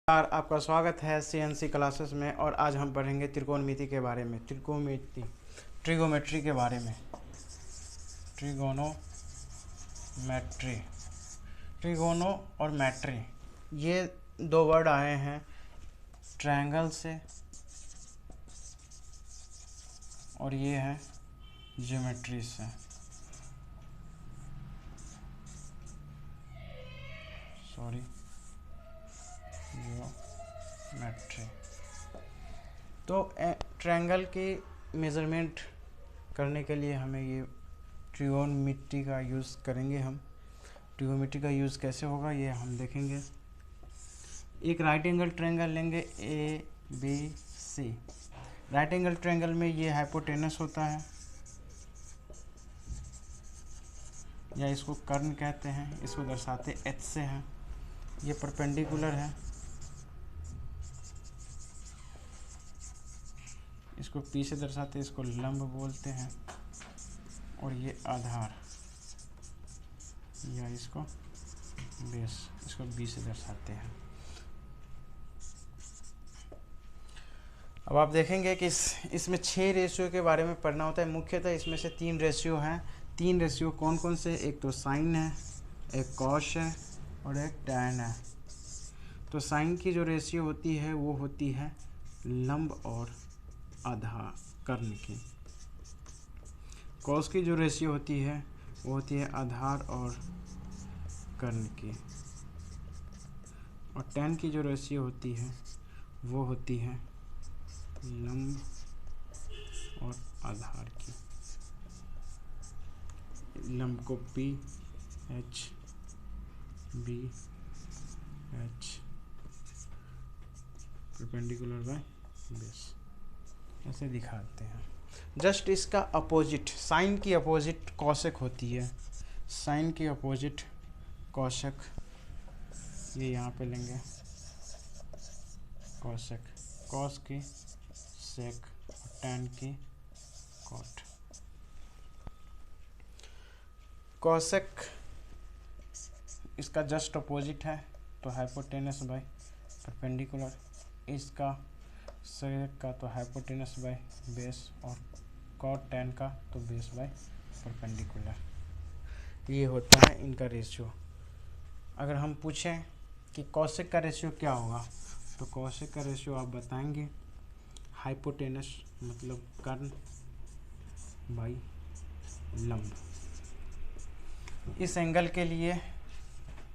आपका स्वागत है सीएनसी क्लासेस में। और आज हम पढ़ेंगे त्रिकोणमिति के बारे में, ट्रिगोमेट्री के बारे में। ट्रिगोनोमेट्री, ट्रिगोनो और मैट्री, ये दो वर्ड आए हैं ट्रायंगल से, और ये है ज्योमेट्री से। ज्योमेट्री। तो ट्रायंगल की मेज़रमेंट करने के लिए हमें ये ट्रिगोनोमेट्री का यूज़ करेंगे। हम ट्रिगोनोमेट्री का यूज़ कैसे होगा ये हम देखेंगे। एक राइट एंगल ट्रायंगल लेंगे A B C. Right angle triangle में ये हाइपोटेनस होता है, या इसको कर्ण कहते हैं, इसको दर्शाते एच से हैं। ये परपेंडिकुलर है, इसको पी से दर्शाते, इसको लंब बोलते हैं। और ये आधार, या इसको बेस, इसको बी से दर्शाते हैं। अब आप देखेंगे कि इसमें 6 रेशियो के बारे में पढ़ना होता है। मुख्यतः इसमें से 3 रेशियो हैं। 3 रेशियो कौन कौन से? एक तो साइन है, एक कॉस है और एक टैन है। तो साइन की जो रेशियो होती है वो होती है लंब और आधार कर्ण की। कॉस की जो रेशियो होती है वो होती है आधार और कर्ण की। और टैन की जो रेशियो होती है वो होती है लंब और आधार की। लंब को P H B H, perpendicular by base, ऐसे दिखाते हैं। जस्ट इसका अपोजिट, साइन की अपोजिट कॉसेक होती है। साइन की अपोजिट कॉसेक, ये यहाँ पे लेंगे कॉसेक, कॉस की सेक और टैन की कॉट। कॉसेक इसका जस्ट अपोजिट है, तो हाइपोटेनस बाय परपेंडिकुलर। इसका सेक का तो हाइपोटेनस बाय बेस, और कॉट टैन का तो बेस बाय परपेंडिकुलर। ये होता है इनका रेशियो। अगर हम पूछें कि कॉसेक का रेशियो क्या होगा, तो कॉसेक का रेशियो आप बताएंगे हाइपोटेनस मतलब कर्ण बाई लंब। इस एंगल के लिए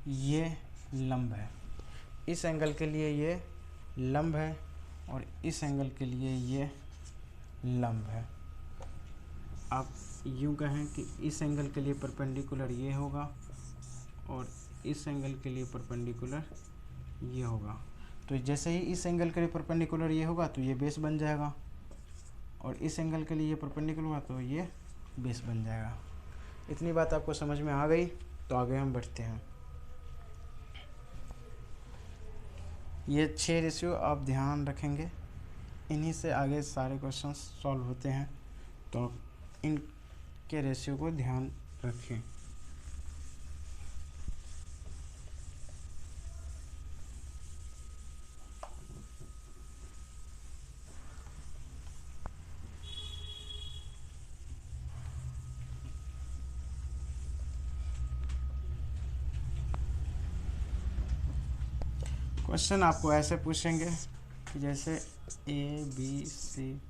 ये लंब है, इस एंगल के लिए ये लंब है, और इस एंगल के लिए ये लंब है। आप यूँ कहें कि इस एंगल के लिए परपेंडिकुलर ये होगा, और इस एंगल के लिए परपेंडिकुलर ये होगा। तो जैसे ही इस एंगल के लिए परपेंडिकुलर ये होगा तो ये बेस बन जाएगा, और इस एंगल के लिए ये परपेंडिकुलर होगा तो ये बेस बन जाएगा। इतनी बात आपको समझ में आ गई, तो आगे हम बढ़ते हैं। ये 6 रेशियो आप ध्यान रखेंगे, इन्हीं से आगे सारे क्वेश्चंस सॉल्व होते हैं, तो इनके रेशियो को ध्यान रखें। क्वेश्चन आपको ऐसे पूछेंगे कि जैसे ए बी सी,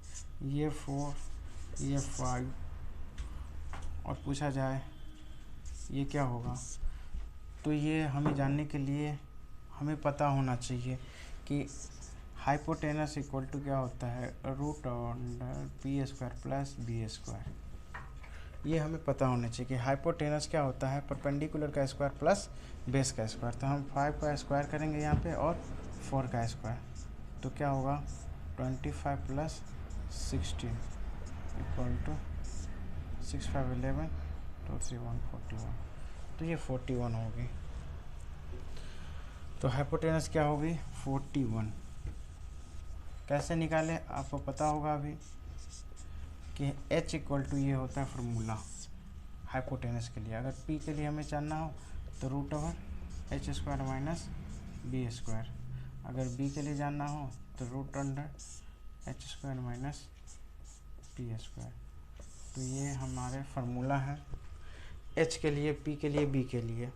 ये 4 ये 5, और पूछा जाए ये क्या होगा। तो ये हमें जानने के लिए हमें पता होना चाहिए कि हाइपोटेनस इक्वल टू क्या होता है, root under P square plus B square. ये हमें पता होना चाहिए कि हाइपोटेनस क्या होता है, परपेंडिकुलर का स्क्वायर प्लस बेस का स्क्वायर। तो हम 5 का स्क्वायर करेंगे यहाँ पे, और 4 का स्क्वायर, तो क्या होगा 25 प्लस 16 इक्वल टू 6 5 11 2 3 1 41। तो ये 41 होगी। तो हाइपोटेनस क्या होगी 41। कैसे निकाले आपको पता होगा अभी कि H इक्वल टू ये होता है फार्मूला हाइपोटेनस के लिए। अगर P के लिए हमें जानना हो तो root over H square minus B square. अगर b के लिए जानना हो तो root under H square minus P square. तो ये हमारे फार्मूला है h के लिए, p के लिए, b के लिए।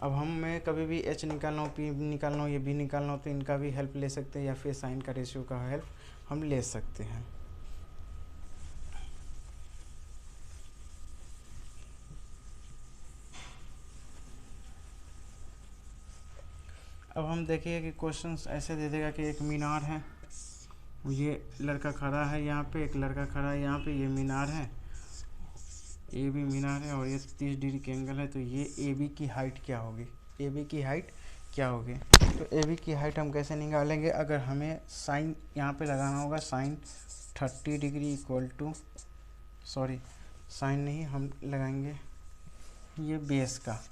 अब हमें कभी भी h निकालना हो, p निकालना हो या b निकालना हो तो इनका भी हेल्प ले सकते हैं, या फिर साइन का रेशियो का हेल्प हम ले सकते हैं। अब हम देखिए कि क्वेश्चंस ऐसे दे देगा कि एक मीनार है, ये लड़का खड़ा है यहाँ पे, एक लड़का खड़ा है यहाँ पे, ये मीनार है, ए बी मीनार है और ये 30 डिग्री के एंगल है। तो ये ए बी की हाइट क्या होगी, ए बी की हाइट क्या होगी? तो ए बी की हाइट हम कैसे निकालेंगे? अगर हमें साइन यहाँ पे लगाना होगा, sine 30 degree equal to, sorry sine नहीं, हम लगाएंगे ये बेस का,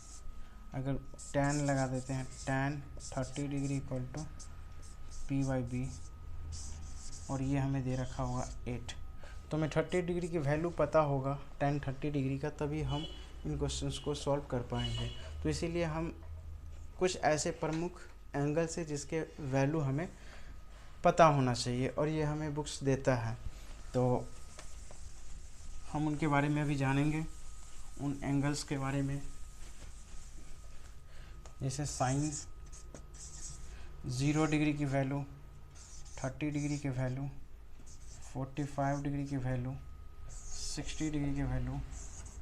अगर tan लगा देते हैं, tan 30 degree equal to P by B, और ये हमें दे रखा होगा 8। तो हमें 30 डिग्री की वैल्यू पता होगा tan 30 डिग्री का, तभी हम इन क्वेश्चंस को सॉल्व कर पाएंगे। तो इसीलिए हम कुछ ऐसे प्रमुख एंगल से जिसके वैल्यू हमें पता होना चाहिए, और ये हमें बुक्स देता है, तो हम उनके बारे में भी जानेंगे, उन एंगल्स के बारे में। जैसे साइन 0 डिग्री की वैल्यू, 30 डिग्री की वैल्यू, 45 डिग्री की वैल्यू, 60 डिग्री की वैल्यू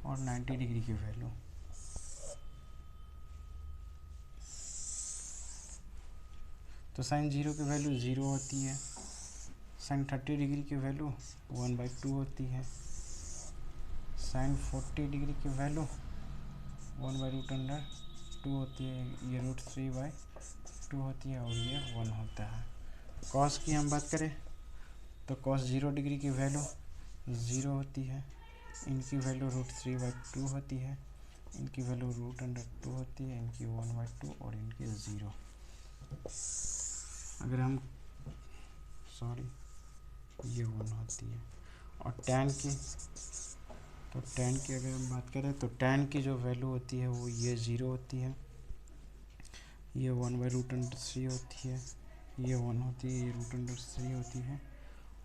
और 90 डिग्री की वैल्यू। तो साइन 0 की वैल्यू 0 होती है, साइन 30 डिग्री की वैल्यू 1/2 होती है, साइन 40 डिग्री की वैल्यू 1/√2 होती है, ये √3/2 होती है और ये 1 होता है। कॉस की हम बात करें तो कॉस 0 डिग्री की वैल्यू 0 होती है, इनकी वैल्यू √3/2 होती है, इनकी वैल्यू √2 होती है, इनकी 1/2 और इनकी 0। अगर हम ये 1 होती है। और tan की, तो tan की अगर हम बात करें तो tan की जो वैल्यू होती है वो ये 0 होती है, ये 1/√3 होती है, ये 1 होती है, ये √3 होती है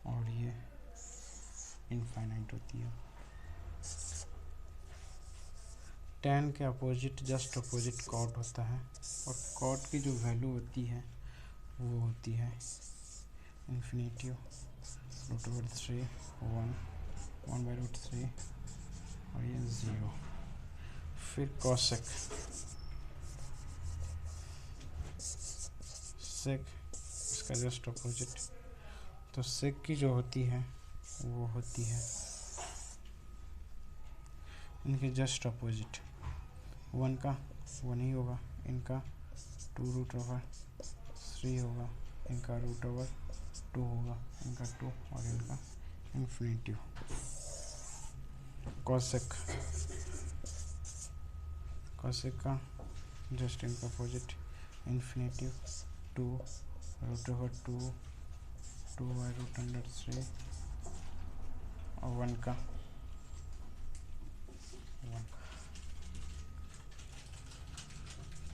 और ये इनफाइनाइट होती है। tan के अपोजिट, जस्ट अपोजिट कॉट होता है, और कॉट की जो वैल्यू होती है वो होती है इन्फिनिटिव √3, 1/√3 और ये 0। फिर कॉसेक, सेक इसका जस्ट अपोजिट, तो सेक की जो होती है वो होती है इनके जस्ट अपोजिट, 1 का 1 ही होगा, इनका 2√3 होगा, इनका √2 होगा, इनका 2 और इनका इन्फिनिटिव। कॉसेक, कॉसेक का जस्ट इनका अपोजिट, इन्फिनिटिव 2 √2 2/√3 और 1 का 1।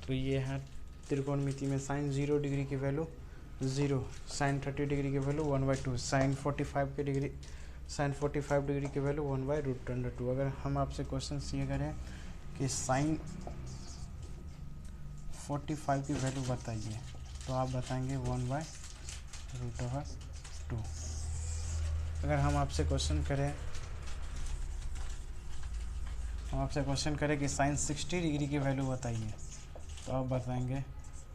तो ये है त्रिकोणमिति में साइन 0 डिग्री की वैल्यू 0, साइन 30 डिग्री की वैल्यू 1/2, साइन 45 डिग्री की वैल्यू 1/√2। अगर हम आपसे क्वेश्चन ये करें कि साइन 45 की वैल्यू बताइए, तो आप बताएंगे 1/√2। अगर हम आपसे क्वेश्चन करें कि साइन 60 डिग्री की वैल्यू बताइए, तो आप बताएंगे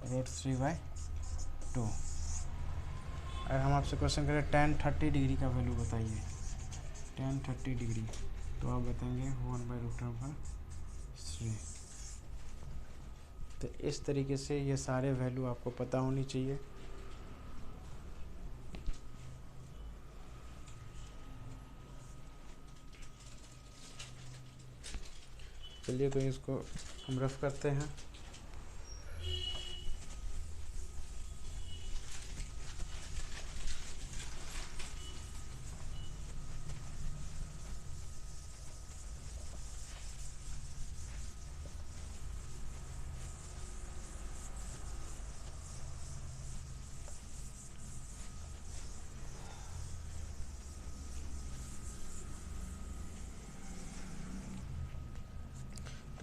√3/2। अगर हम आपसे क्वेश्चन करें tan 30 डिग्री का वैल्यू बताइए, tan 30 डिग्री, तो आप बताएंगे 1/√3। तो इस तरीके से ये सारे वैल्यू आपको पता होनी चाहिए। चलिए तो इसको हम रफ करते हैं।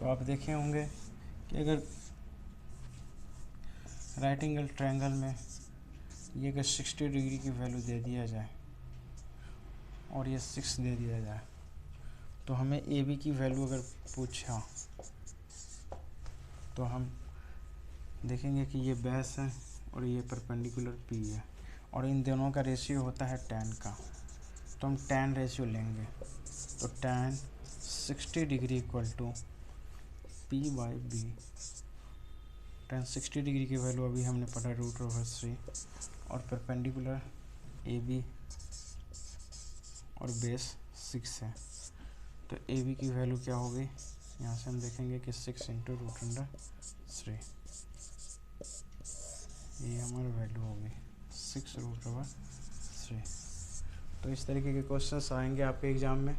तो आप देखे होंगे कि अगर राइट एंगल ट्रायंगल में ये अगर 60 डिग्री की वैल्यू दे दिया जाए और ये 6 दे दिया जाए, तो हमें ए बी की वैल्यू अगर पूछा तो हम देखेंगे कि ये बेस है और ये परपेंडिकुलर पी है और इन दोनों का रेशियो होता है tan का, तो हम tan रेशियो लेंगे। तो tan 60 degree equal to P by B. tan 60 degree की वैल्यू अभी हमने पढ़ा √3 और परपेंडिकुलर ए बी और बेस 6 है, तो ए बी की वैल्यू क्या होगी, यहाँ से हम देखेंगे कि 6 इंटू √3, ये हमारी वैल्यू होगी 6√3। तो इस तरीके के क्वेश्चंस आएंगे आपके एग्ज़ाम में,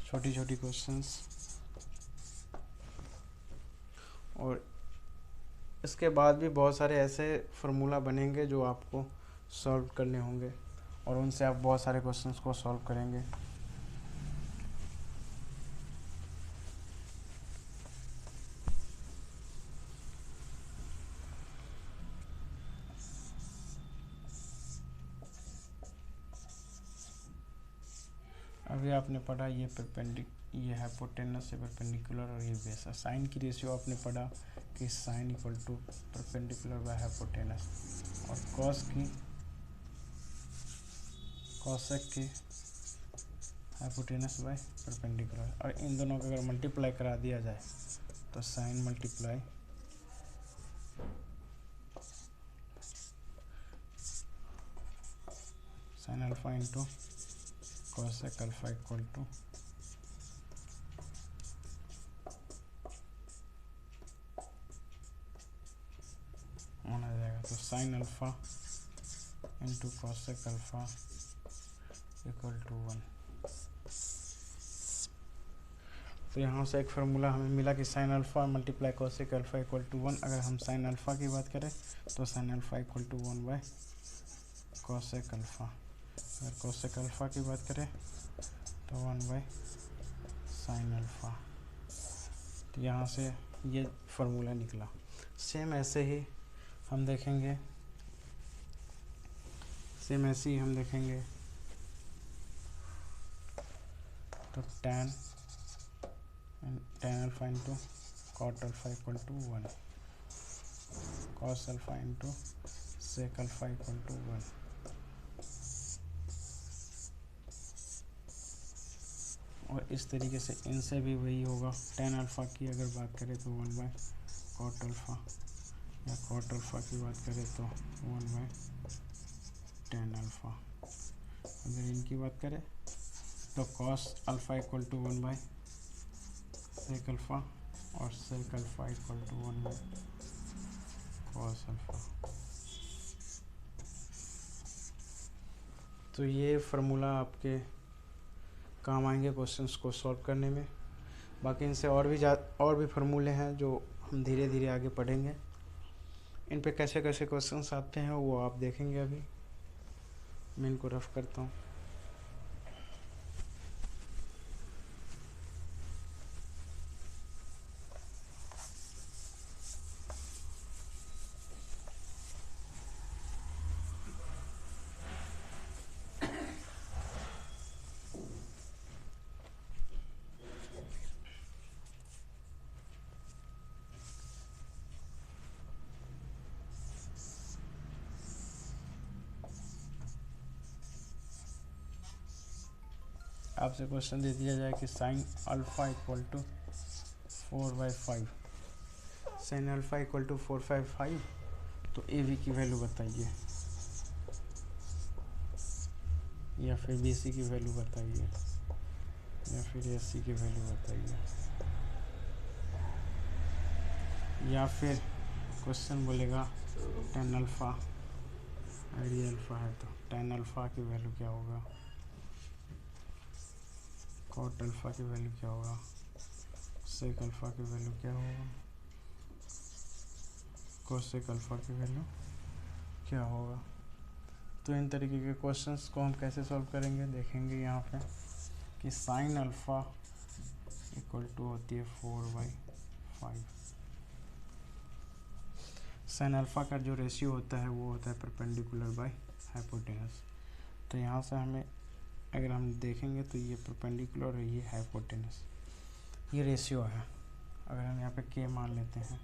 छोटी छोटी क्वेश्चंस। और इसके बाद भी बहुत सारे ऐसे फार्मूला बनेंगे जो आपको सॉल्व करने होंगे और उनसे आप बहुत सारे क्वेश्चंस को सॉल्व करेंगे। अभी आपने पढ़ा ये ये हाइपोटेनस से परपेंडिकुलर और ये बेस है। साइन की रेशियो आपने पढ़ा कि sine equal to perpendicular by hypotenuse और कॉसेक की हाइपोटेनस बाय परपेंडिकुलर, और इन दोनों का अगर मल्टीप्लाई करा दिया जाए तो sine multiply sine alpha into cosec alpha equal to one आ जाएगा। तो sine alpha into cosec alpha equal to 1। तो यहाँ से एक फार्मूला हमें मिला कि sine alpha multiply cosec alpha equal to 1। अगर हम साइन अल्फा की बात करें तो sine alpha equal to 1 by cosec alpha. अगर कॉसेक अल्फा की बात करें तो 1 बाय साइन अल्फा। तो यहाँ से ये फार्मूला निकला। सेम ऐसे ही हम देखेंगे, तो tan alpha into cot alpha equal to 1, cos alpha into sec alpha equal to 1। और इस तरीके से इनसे भी वही होगा। tan अल्फा की अगर बात करें तो 1 बाय कॉट अल्फा, या कॉट अल्फा की बात करें तो 1 बाय tan अल्फा। अगर इनकी बात करें तो cos alpha equal to 1 by sec alpha और sec alpha equal to 1 by cos alpha. तो ये फार्मूला आपके काम आएंगे क्वेश्चंस को सॉल्व करने में। बाकी इनसे और भी फार्मूले हैं जो हम धीरे धीरे आगे पढ़ेंगे। इन पे कैसे कैसे क्वेश्चंस आते हैं वो आप देखेंगे। अभी मैं इनको रफ करता हूँ। आपसे क्वेश्चन दे दिया जाए कि sine alpha equal to 4/5, sine alpha equal to 4/5, तो ए बी की वैल्यू बताइए या फिर बी सी की वैल्यू बताइए या फिर ए सी की वैल्यू बताइए। या फिर क्वेश्चन बोलेगा tan अल्फा, अगर ये अल्फा है तो tan अल्फा की वैल्यू क्या होगा, कॉट अल्फा की वैल्यू क्या होगा, सेक अल्फा की वैल्यू क्या होगा, कोसेक अल्फा की वैल्यू क्या होगा। तो इन तरीके के क्वेश्चंस को हम कैसे सॉल्व करेंगे देखेंगे यहाँ पे। कि साइन अल्फ़ा इक्वल टू होती है 4/5। साइन अल्फ़ा का जो रेशियो होता है वो होता है परपेंडिकुलर बाय हाइपोटेनस। तो यहाँ से हमें अगर हम देखेंगे तो ये परपेंडिकुलर और ये हाइपोटेनस, ये रेशियो है। अगर हम यहाँ पे के मान लेते हैं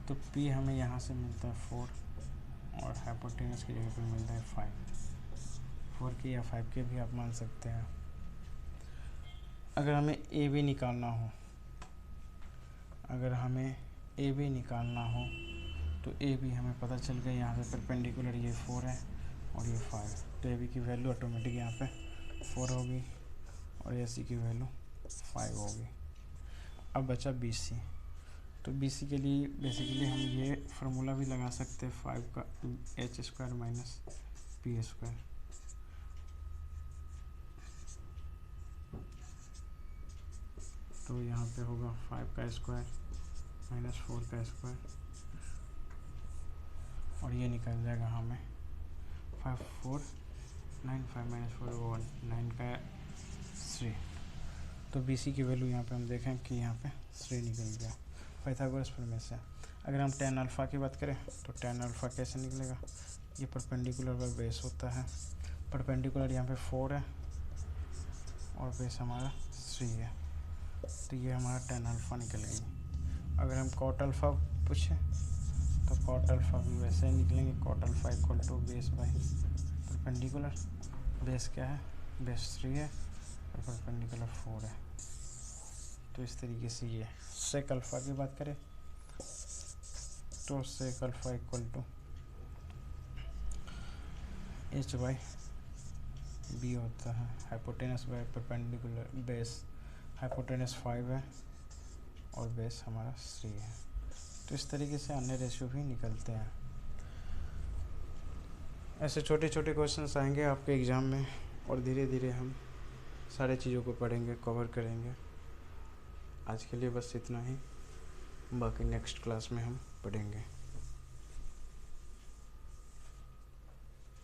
तो पी हमें यहाँ से मिलता है 4 और हाइपोटेनस की जगह पे मिलता है 5। 4 के या 5 के भी आप मान सकते हैं। अगर हमें ए बी निकालना हो, तो ए बी हमें पता चल गया यहाँ से परपेंडिकुलर ये 4 है और ये 5, तो ए बी की वैल्यू ऑटोमेटिक यहाँ पे 4 होगी और ए सी की वैल्यू 5 होगी। अब बचा बी सी। तो बी सी के लिए बेसिकली हम ये फार्मूला भी लगा सकते हैं 5 का h² माइनस p²। तो यहाँ पे होगा 5 का स्क्वायर माइनस 4 का स्क्वायर और ये निकल जाएगा हमें 5 4 9 5 माइनस 4 1 9 का 3। तो बी सी की वैल्यू यहाँ पे हम देखें कि यहाँ पे 3 निकल गया पाइथागोरस प्रमेय से। अगर हम tan अल्फ़ा की बात करें तो tan अल्फ़ा कैसे निकलेगा, ये परपेंडिकुलर बाय बेस होता है। परपेंडिकुलर यहाँ पे 4 है और बेस हमारा 3 है, तो ये हमारा tan अल्फ़ा निकल गई। अगर हम cot अल्फ़ा पूछें तो cot अल्फ़ा भी वैसे ही निकलेंगे। cot alpha equal to base by perpendicular. Base क्या है, बेस 3 है और परपेंडिकुलर 4 है। तो इस तरीके से ये सेक अल्फ़ा की बात करें तो सेक अल्फ़ा इक्वल टू h/b होता है। Hypotenuse by perpendicular base, hypotenuse 5 है और बेस हमारा 3 है। तो इस तरीके से अन्य रेशियो भी निकलते हैं। ऐसे छोटे छोटे क्वेश्चंस आएंगे आपके एग्ज़ाम में और धीरे धीरे हम सारे चीज़ों को पढ़ेंगे, कवर करेंगे। आज के लिए बस इतना ही, बाकी नेक्स्ट क्लास में हम पढ़ेंगे।